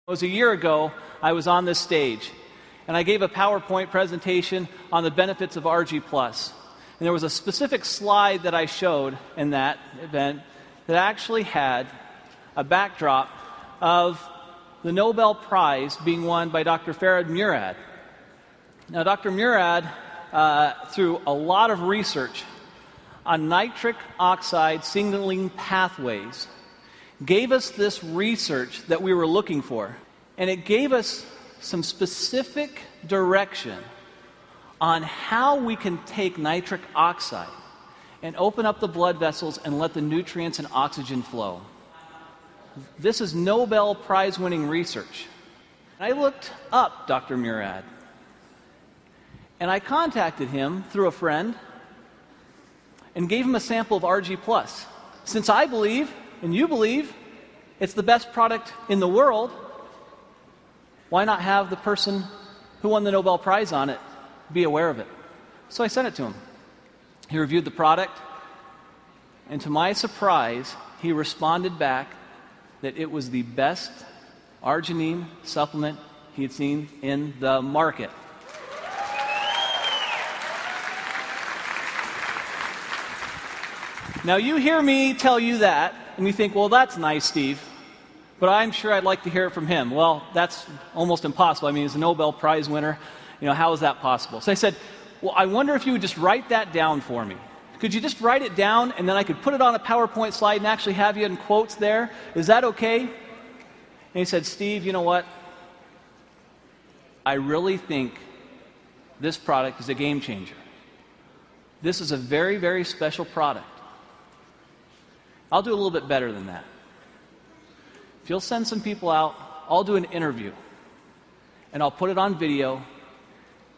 It was a year ago, I was on this stage, and I gave a PowerPoint presentation on the benefits of ARGI+. And there was a specific slide that I showed in that event that actually had a backdrop of the Nobel Prize being won by Dr. Ferid Murad. Now, Dr. Murad, through a lot of research on nitric oxide signaling pathways, gave us this research that we were looking for. And it gave us some specific direction on how we can take nitric oxide and open up the blood vessels and let the nutrients and oxygen flow. This is Nobel Prize-winning research. I looked up Dr. Murad, and I contacted him through a friend and gave him a sample of ARGI+. Since I believe, and you believe, it's the best product in the world, why not have the person who won the Nobel Prize on it be aware of it? So I sent it to him. He reviewed the product, and to my surprise, he responded back that it was the best arginine supplement he had seen in the market. Now, you hear me tell you that, and you think, well, that's nice, Steve, but I'm sure I'd like to hear it from him. Well, that's almost impossible. I mean, he's a Nobel Prize winner. You know, how is that possible? So I said, well, I wonder if you would just write that down for me. Could you just write it down, and then I could put it on a PowerPoint slide and actually have you in quotes there? Is that okay? And he said, Steve, you know what? I really think this product is a game changer. This is a very, very special product. I'll do a little bit better than that. If you'll send some people out, I'll do an interview, and I'll put it on video,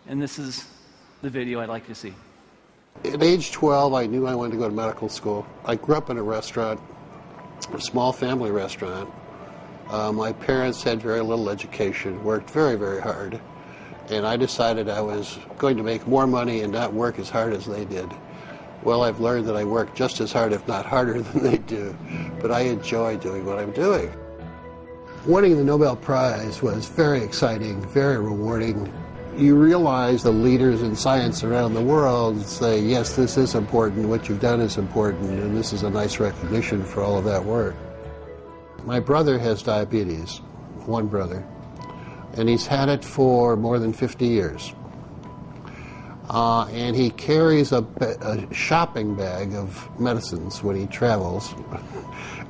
and this is the video I'd like you to see. At age 12, I knew I wanted to go to medical school. I grew up in a restaurant, a small family restaurant. My parents had very little education, worked very, very hard, and I decided I was going to make more money and not work as hard as they did. Well, I've learned that I work just as hard, if not harder, than they do, but I enjoy doing what I'm doing. Winning the Nobel Prize was very exciting, very rewarding. You realize the leaders in science around the world say, yes, this is important, what you've done is important, and this is a nice recognition for all of that work. My brother has diabetes, one brother, and he's had it for more than 50 years. And he carries a shopping bag of medicines when he travels,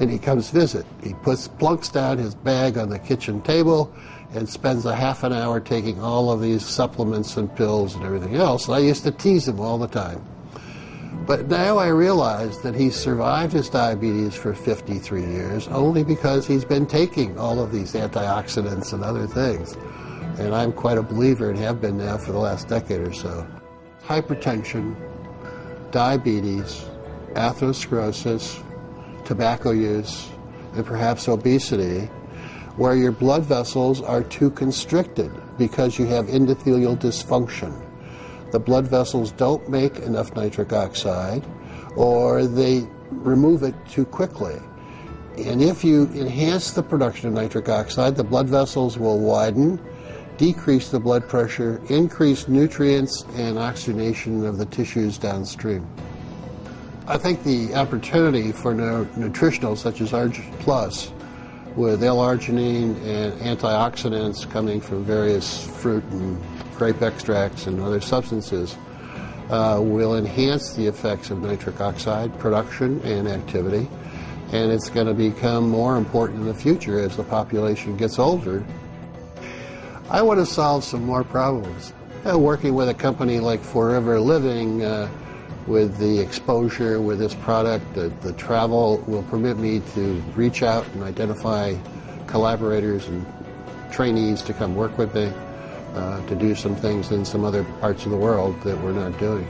and he comes visit. He plunks down his bag on the kitchen table and spends a half an hour taking all of these supplements and pills and everything else. And I used to tease him all the time. But now I realize that he's survived his diabetes for 53 years only because he's been taking all of these antioxidants and other things. And I'm quite a believer and have been now for the last decade or so. Hypertension, diabetes, atherosclerosis, tobacco use, and perhaps obesity, where your blood vessels are too constricted because you have endothelial dysfunction. The blood vessels don't make enough nitric oxide, or they remove it too quickly. And if you enhance the production of nitric oxide, the blood vessels will widen, decrease the blood pressure, increase nutrients and oxygenation of the tissues downstream. I think the opportunity for nutritionals such as ARGI+, with L-arginine and antioxidants coming from various fruit and grape extracts and other substances, will enhance the effects of nitric oxide production and activity, and it's going to become more important in the future as the population gets older. I want to solve some more problems. Working with a company like Forever Living, with the exposure with this product, the travel will permit me to reach out and identify collaborators and trainees to come work with me, to do some things in some other parts of the world that we're not doing.